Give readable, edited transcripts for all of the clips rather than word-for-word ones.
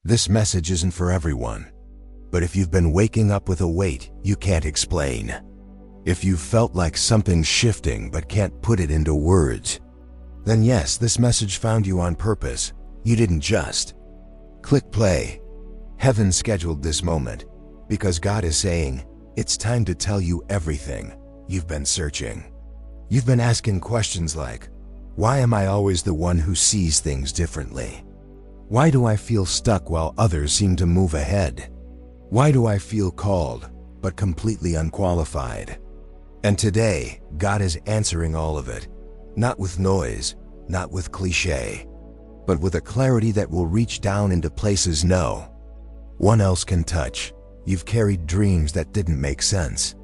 This message isn't for everyone. But if you've been waking up with a weight you can't explain, if you've felt like something's shifting but can't put it into words, then yes, this message found you on purpose. You didn't just click play. Heaven scheduled this moment because God is saying, it's time to tell you everything you've been searching. You've been asking questions like, why am I always the one who sees things differently? Why do I feel stuck while others seem to move ahead? Why do I feel called but completely unqualified? And today, God is answering all of it, not with noise, not with cliché, but with a clarity that will reach down into places no one else can touch. You've carried dreams that didn't make sense.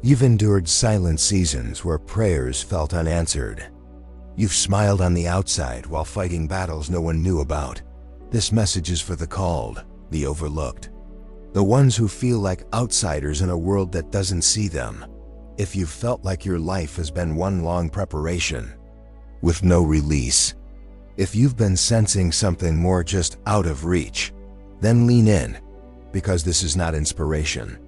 You've endured silent seasons where prayers felt unanswered. You've smiled on the outside while fighting battles no one knew about. This message is for the called, the overlooked, the ones who feel like outsiders in a world that doesn't see them. If you've felt like your life has been one long preparation with no release, if you've been sensing something more just out of reach, then lean in, because this is not inspiration.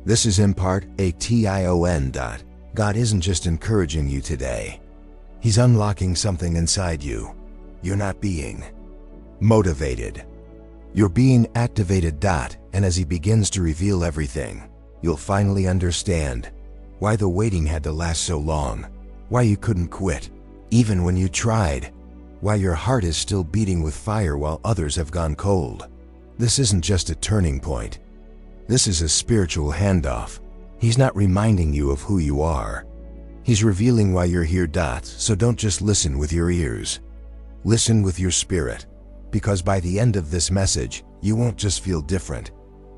This is in part a tion. God isn't just encouraging you today. He's unlocking something inside you. You're not being motivated. You're being activated. And as he begins to reveal everything, you'll finally understand why the waiting had to last so long, why you couldn't quit, even when you tried, why your heart is still beating with fire while others have gone cold. This isn't just a turning point. This is a spiritual handoff. He's not reminding you of who you are. He's revealing why you're here. So don't just listen with your ears. Listen with your spirit. Because by the end of this message, you won't just feel different.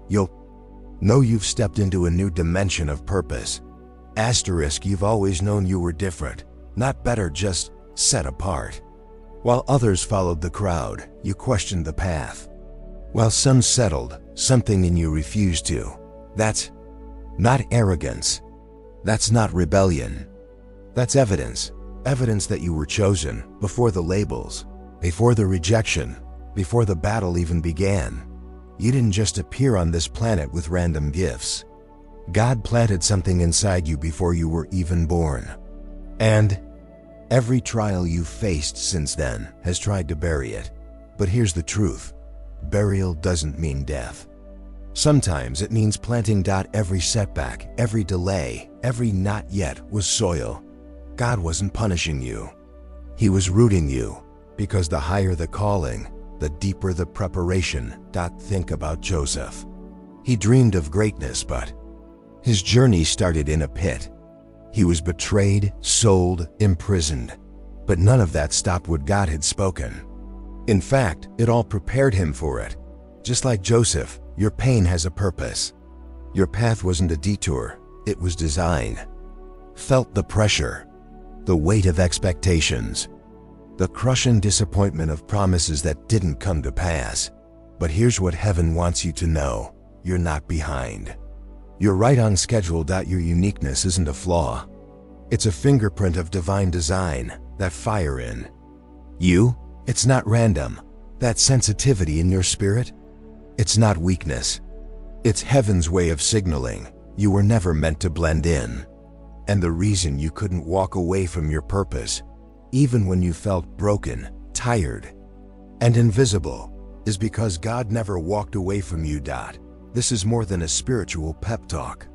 You'll know you've stepped into a new dimension of purpose. You've always known you were different, not better, just set apart. While others followed the crowd, you questioned the path. While some settled, something in you refused to. That's not arrogance. That's not rebellion. That's evidence. Evidence that you were chosen before the labels, before the rejection, before the battle even began. You didn't just appear on this planet with random gifts. God planted something inside you before you were even born. And every trial you've faced since then has tried to bury it. But here's the truth. Burial doesn't mean death. Sometimes it means planting. Every setback, every delay, every not yet was soil. God wasn't punishing you. He was rooting you, because the higher the calling, the deeper the preparation. Think about Joseph. He dreamed of greatness, but his journey started in a pit. He was betrayed, sold, imprisoned. But none of that stopped what God had spoken. In fact, it all prepared him for it. Just like Joseph, your pain has a purpose. Your path wasn't a detour, it was design. Felt the pressure, the weight of expectations, the crushing disappointment of promises that didn't come to pass. But here's what heaven wants you to know. You're not behind. You're right on schedule. Your uniqueness isn't a flaw. It's a fingerprint of divine design, that fire in you. It's not random. That sensitivity in your spirit, it's not weakness. It's heaven's way of signaling you were never meant to blend in. And the reason you couldn't walk away from your purpose, even when you felt broken, tired, and invisible, is because God never walked away from you. This is more than a spiritual pep talk.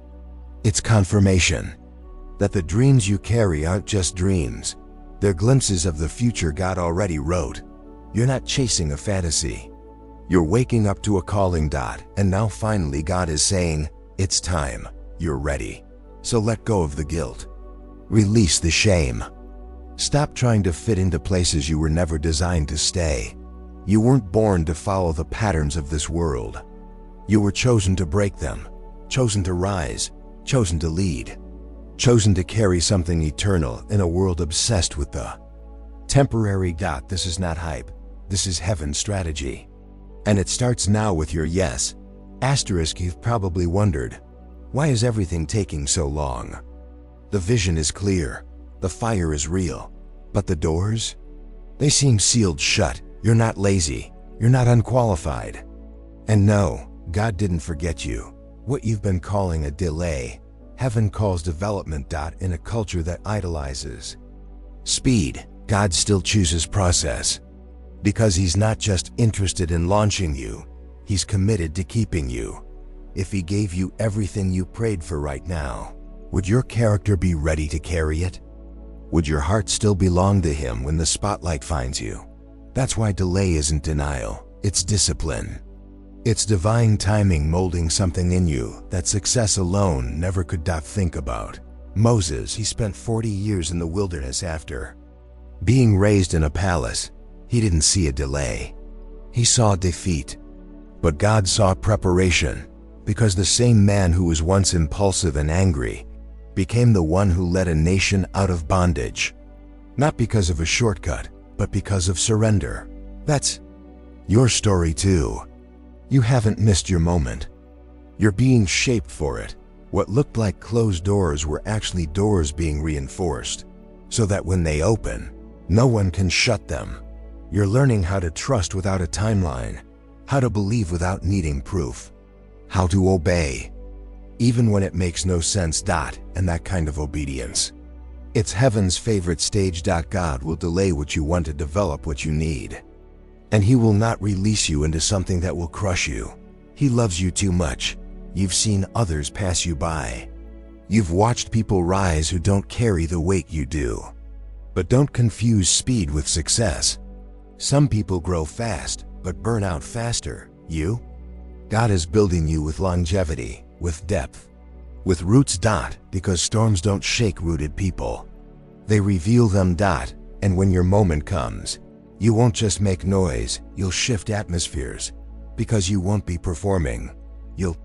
It's confirmation that the dreams you carry aren't just dreams. They're glimpses of the future God already wrote. You're not chasing a fantasy. You're waking up to a calling. And now finally God is saying, it's time. You're ready. So let go of the guilt. Release the shame. Stop trying to fit into places you were never designed to stay. You weren't born to follow the patterns of this world. You were chosen to break them, chosen to rise, chosen to lead, chosen to carry something eternal in a world obsessed with the temporary. This is not hype. This is heaven's strategy. And it starts now with your yes. You've probably wondered, why is everything taking so long? The vision is clear. The fire is real. But the doors? They seem sealed shut. You're not lazy. You're not unqualified. And no, God didn't forget you. What you've been calling a delay, heaven calls development. In a culture that idolizes speed, God still chooses process. Because He's not just interested in launching you, He's committed to keeping you. If He gave you everything you prayed for right now, would your character be ready to carry it? Would your heart still belong to Him when the spotlight finds you? That's why delay isn't denial, it's discipline. It's divine timing molding something in you that success alone never could think about. Moses, he spent 40 years in the wilderness after being raised in a palace. He didn't see a delay. He saw defeat. But God saw preparation, because the same man who was once impulsive and angry became the one who led a nation out of bondage. Not because of a shortcut, but because of surrender. That's your story too. You haven't missed your moment. You're being shaped for it. What looked like closed doors were actually doors being reinforced, so that when they open, no one can shut them. You're learning how to trust without a timeline, how to believe without needing proof, how to obey, even when it makes no sense. And that kind of obedience, it's heaven's favorite stage. God will delay what you want to develop what you need. And He will not release you into something that will crush you. He loves you too much. You've seen others pass you by. You've watched people rise who don't carry the weight you do. But don't confuse speed with success. Some people grow fast, but burn out faster. You? God is building you with longevity, with depth, with roots. Because storms don't shake rooted people. They reveal them. And when your moment comes, you won't just make noise, you'll shift atmospheres. Because you won't be performing. You'll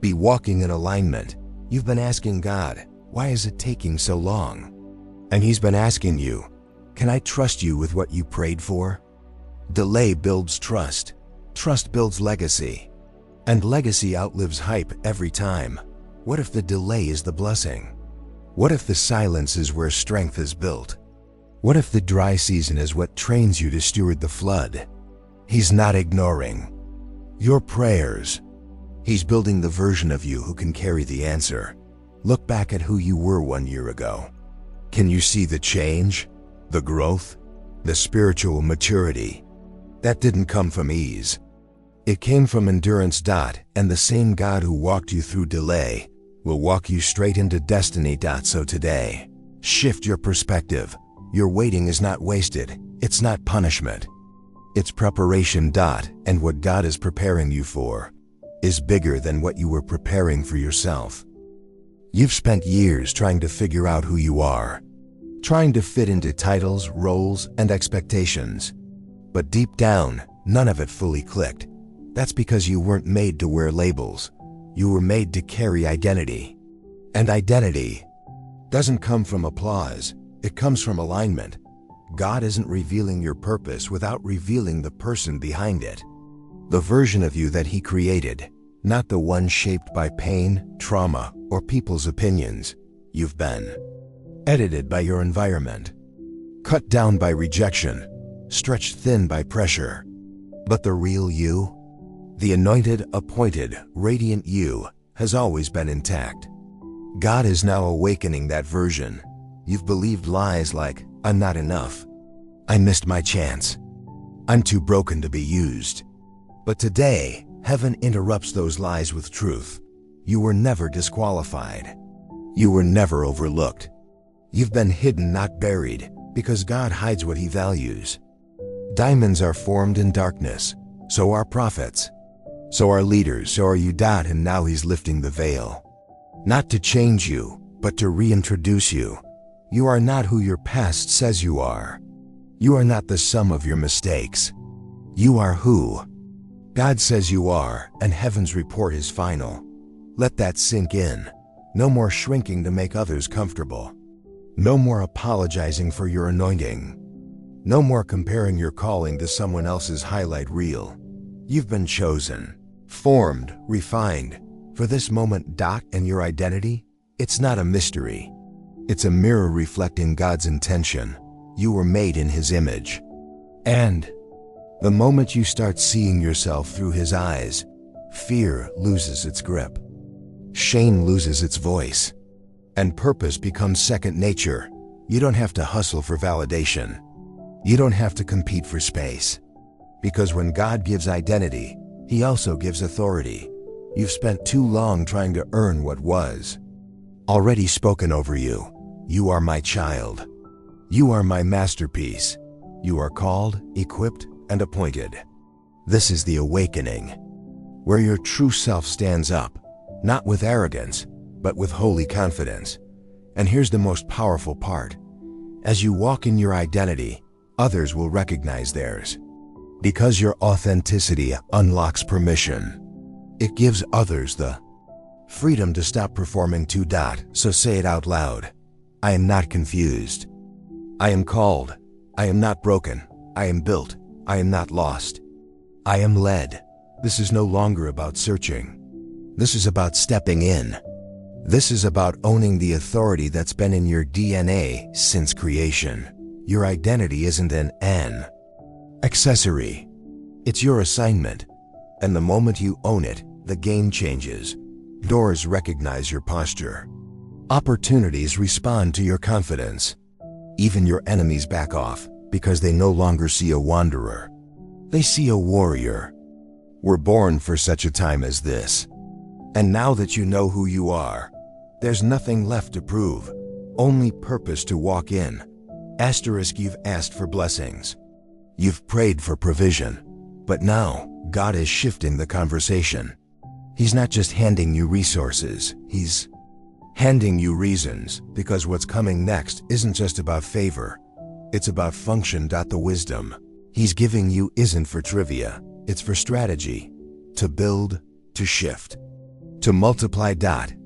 be walking in alignment. You've been asking God, why is it taking so long? And He's been asking you, can I trust you with what you prayed for? Delay builds trust. Trust builds legacy. And legacy outlives hype every time. What if the delay is the blessing? What if the silence is where strength is built? What if the dry season is what trains you to steward the flood? He's not ignoring your prayers. He's building the version of you who can carry the answer. Look back at who you were 1 year ago. Can you see the change, the growth, the spiritual maturity? That didn't come from ease. It came from endurance. And the same God who walked you through delay will walk you straight into destiny. So today, shift your perspective. Your waiting is not wasted. It's not punishment. It's preparation. And what God is preparing you for is bigger than what you were preparing for yourself. You've spent years trying to figure out who you are, trying to fit into titles, roles, and expectations. But deep down, none of it fully clicked. That's because you weren't made to wear labels. You were made to carry identity. And identity doesn't come from applause. It comes from alignment. God isn't revealing your purpose without revealing the person behind it. The version of you that He created, not the one shaped by pain, trauma, or people's opinions. You've been edited by your environment, cut down by rejection, stretched thin by pressure. But the real you, the anointed, appointed, radiant you, has always been intact. God is now awakening that version. You've believed lies like, I'm not enough. I missed my chance. I'm too broken to be used. But today, heaven interrupts those lies with truth. You were never disqualified. You were never overlooked. You've been hidden, not buried, because God hides what He values. Diamonds are formed in darkness. So are prophets. So are leaders. So are you. And now He's lifting the veil. Not to change you, but to reintroduce you. You are not who your past says you are. You are not the sum of your mistakes. You are who God says you are, and heaven's report is final. Let that sink in. No more shrinking to make others comfortable. No more apologizing for your anointing. No more comparing your calling to someone else's highlight reel. You've been chosen, formed, refined for this moment. And your identity? It's not a mystery. It's a mirror reflecting God's intention. You were made in His image. And The moment you start seeing yourself through his eyes, fear loses its grip, shame loses its voice, and purpose becomes second nature. You don't have to hustle for validation. You don't have to compete for space. Because when God gives identity, He also gives authority. You've spent too long trying to earn what was already spoken over you. You are my child. You are my masterpiece. You are called, equipped, and appointed. This is the awakening, where your true self stands up, not with arrogance, but with holy confidence. And here's the most powerful part. As you walk in your identity, others will recognize theirs. Because your authenticity unlocks permission. It gives others the freedom to stop performing too. So say it out loud. I am not confused. I am called. I am not broken. I am built. I am not lost. I am led. This is no longer about searching. This is about stepping in. This is about owning the authority that's been in your DNA since creation. Your identity isn't an accessory. It's your assignment. And the moment you own it, the game changes. Doors recognize your posture. Opportunities respond to your confidence. Even your enemies back off because they no longer see a wanderer. They see a warrior. We're born for such a time as this. And now that you know who you are, there's nothing left to prove, only purpose to walk in. Asterisk, you've asked for blessings. You've prayed for provision. But now, God is shifting the conversation. He's not just handing you resources, He's handing you reasons, because what's coming next isn't just about favor. It's about function. The wisdom He's giving you isn't for trivia, it's for strategy. To build, to shift, to multiply.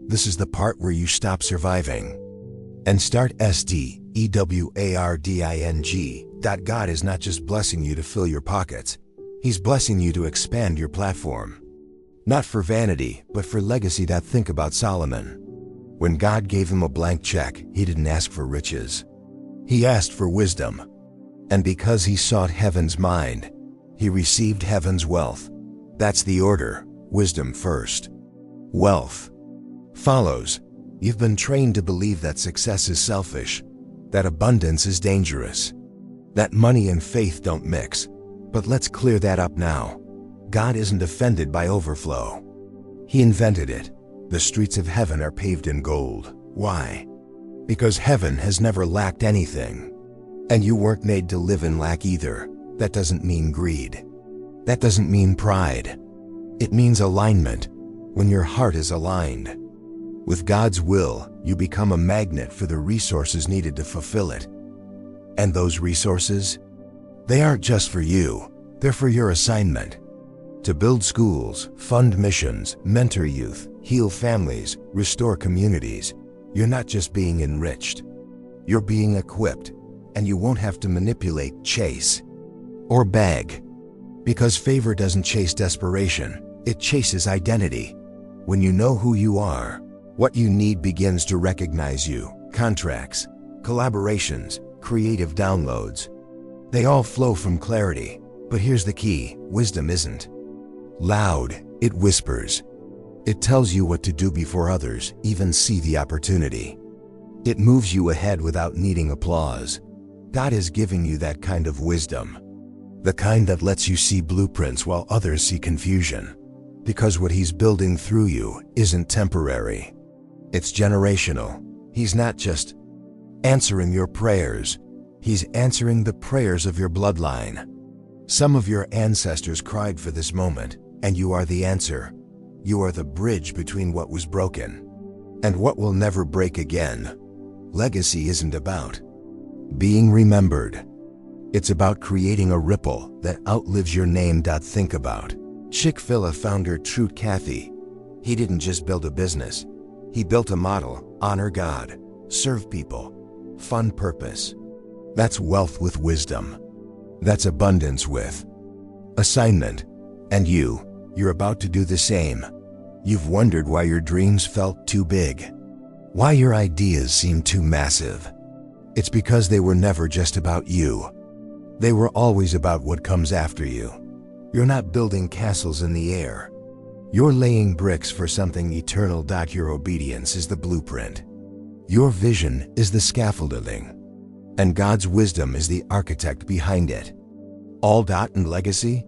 This is the part where you stop surviving and start STEWARDING. God is not just blessing you to fill your pockets. He's blessing you to expand your platform. Not for vanity, but for legacy. Think about Solomon. When God gave him a blank check, he didn't ask for riches. He asked for wisdom. And because he sought heaven's mind, he received heaven's wealth. That's the order. Wisdom first. Wealth follows. You've been trained to believe that success is selfish, that abundance is dangerous, that money and faith don't mix. But let's clear that up now. God isn't offended by overflow. He invented it. The streets of heaven are paved in gold. Why? Because heaven has never lacked anything. And you weren't made to live in lack either. That doesn't mean greed. That doesn't mean pride. It means alignment. When your heart is aligned with God's will, you become a magnet for the resources needed to fulfill it. And those resources? They aren't just for you. They're for your assignment. To build schools, fund missions, mentor youth, heal families, restore communities. You're not just being enriched. You're being equipped. And you won't have to manipulate, chase, or beg. Because favor doesn't chase desperation. It chases identity. When you know who you are, what you need begins to recognize you. Contracts, collaborations, creative downloads. They all flow from clarity. But here's the key. Wisdom isn't loud. It whispers. It tells you what to do before others even see the opportunity. It moves you ahead without needing applause. God is giving you that kind of wisdom. The kind that lets you see blueprints while others see confusion. Because what He's building through you isn't temporary. It's generational. He's not just answering your prayers. He's answering the prayers of your bloodline. Some of your ancestors cried for this moment, and you are the answer. You are the bridge between what was broken and what will never break again. Legacy isn't about being remembered. It's about creating a ripple that outlives your name. Think about Chick-fil-A founder Truett Cathy. He didn't just build a business. He built a model. Honor God, serve people, fund purpose. That's wealth with wisdom. That's abundance with assignment. And you're about to do the same. You've wondered why your dreams felt too big, why your ideas seemed too massive. It's because they were never just about you. They were always about what comes after you. You're not building castles in the air. You're laying bricks for something eternal. Your obedience is the blueprint. Your vision is the scaffolding. And God's wisdom is the architect behind it. All and legacy?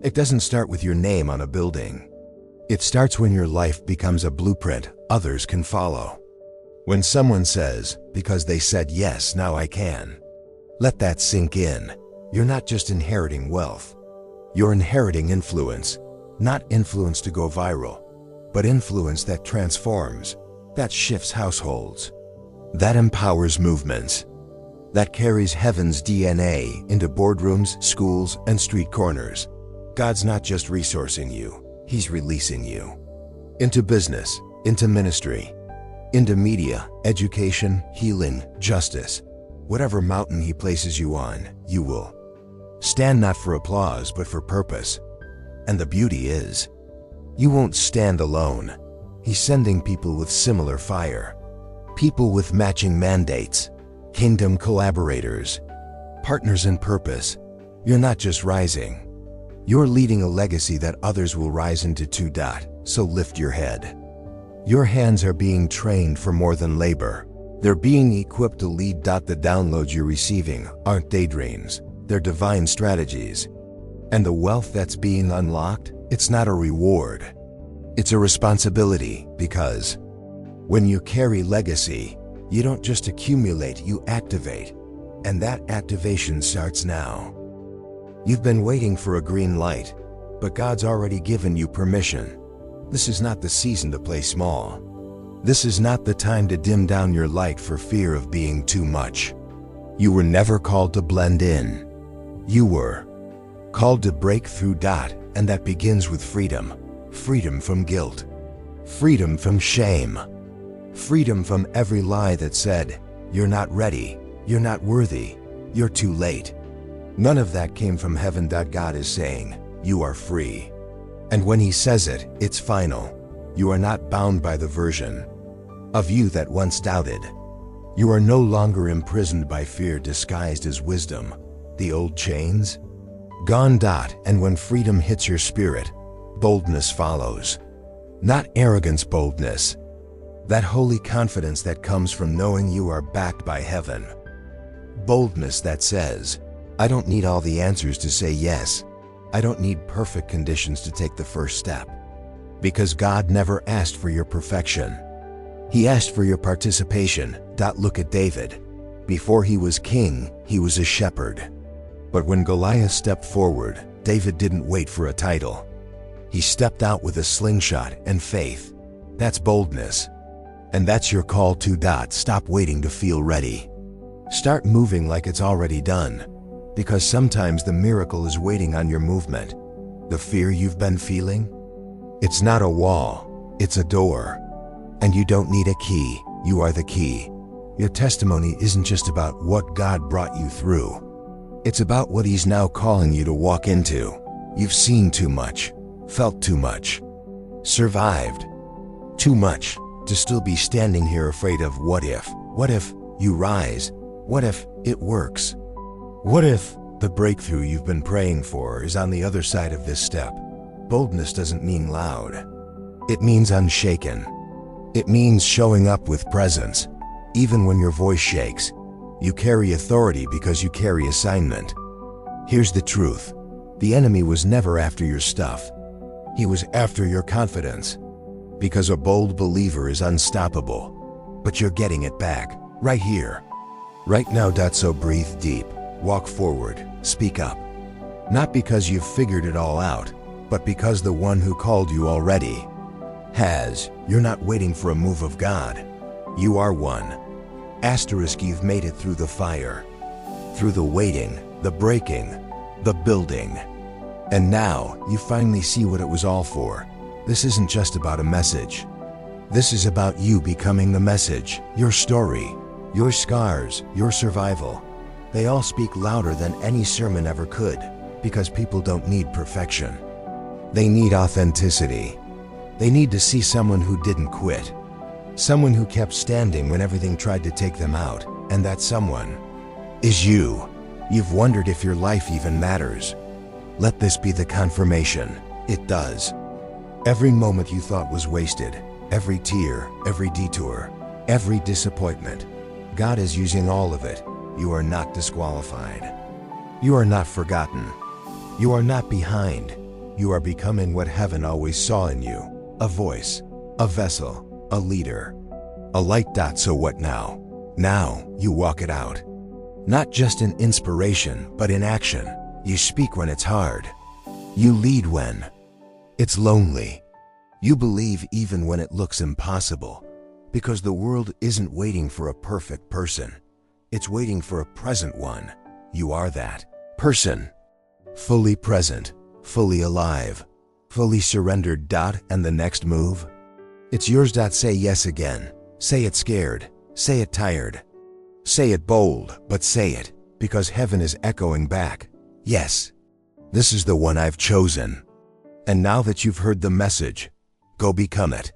It doesn't start with your name on a building. It starts when your life becomes a blueprint others can follow. When someone says, because they said yes, now I can. Let that sink in. You're not just inheriting wealth. You're inheriting influence. Not influence to go viral, but influence that transforms, that shifts households, that empowers movements, that carries heaven's DNA into boardrooms, schools, and street corners. God's not just resourcing you, He's releasing you. Into business, into ministry, into media, education, healing, justice. Whatever mountain He places you on, you will stand not for applause but for purpose. And the beauty is, you won't stand alone. He's sending people with similar fire, people with matching mandates, kingdom collaborators, partners in purpose. You're not just rising. You're leading a legacy that others will rise into too. So lift your head. Your hands are being trained for more than labor. They're being equipped to lead. The downloads you're receiving aren't daydreams. They're divine strategies. And the wealth that's being unlocked, it's not a reward. It's a responsibility, because when you carry legacy, you don't just accumulate, you activate. And that activation starts now. You've been waiting for a green light, but God's already given you permission. This is not the season to play small. This is not the time to dim down your light for fear of being too much. You were never called to blend in. You were called to break through. And that begins with freedom. Freedom from guilt. Freedom from shame. Freedom from every lie that said, you're not ready, you're not worthy, you're too late. None of that came from heaven. God is saying, you are free. And when He says it, it's final. You are not bound by the version of you that once doubted. You are no longer imprisoned by fear disguised as wisdom. The old chains? Gone. And when freedom hits your spirit, boldness follows. Not arrogance, boldness. That holy confidence that comes from knowing you are backed by heaven. Boldness that says, I don't need all the answers to say yes. I don't need perfect conditions to take the first step. Because God never asked for your perfection. He asked for your participation. Look at David. Before he was king, he was a shepherd. But when Goliath stepped forward, David didn't wait for a title. He stepped out with a slingshot and faith. That's boldness. And that's your call to. Stop waiting to feel ready. Start moving like it's already done. Because sometimes the miracle is waiting on your movement. The fear you've been feeling? It's not a wall, it's a door. And you don't need a key, you are the key. Your testimony isn't just about what God brought you through. It's about what He's now calling you to walk into. You've seen too much, felt too much, survived too much to still be standing here afraid of what if. What if you rise? What if it works? What if the breakthrough you've been praying for is on the other side of this step? Boldness doesn't mean loud. It means unshaken. It means showing up with presence. Even when your voice shakes, you carry authority because you carry assignment. Here's the truth. The enemy was never after your stuff. He was after your confidence. Because a bold believer is unstoppable. But you're getting it back, right here, right now. So breathe deep, walk forward, speak up. Not because you've figured it all out, but because the one who called you already has. You're not waiting for a move of God. You are one. Asterisk, you've made it through the fire, through the waiting, the breaking, the building. And now you finally see what it was all for. This isn't just about a message. This is about you becoming the message. Your story, your scars, your survival. They all speak louder than any sermon ever could, because people don't need perfection. They need authenticity. They need to see someone who didn't quit. Someone who kept standing when everything tried to take them out. And that someone is you. You've wondered if your life even matters. Let this be the confirmation. It does. Every moment you thought was wasted, every tear, every detour, every disappointment, God is using all of it. You are not disqualified. You are not forgotten. You are not behind. You are becoming what heaven always saw in you. A voice, a vessel, a leader, a light. So what now? Now you walk it out. Not just in inspiration, but in action. You speak when it's hard. You lead when it's lonely. You believe even when it looks impossible. Because the world isn't waiting for a perfect person. It's waiting for a present one. You are that person. Fully present, fully alive, fully surrendered. And the next move? It's yours. Say yes again. Say it scared. Say it tired. Say it bold, but say it, because heaven is echoing back. Yes, this is the one I've chosen. And now that you've heard the message, go become it.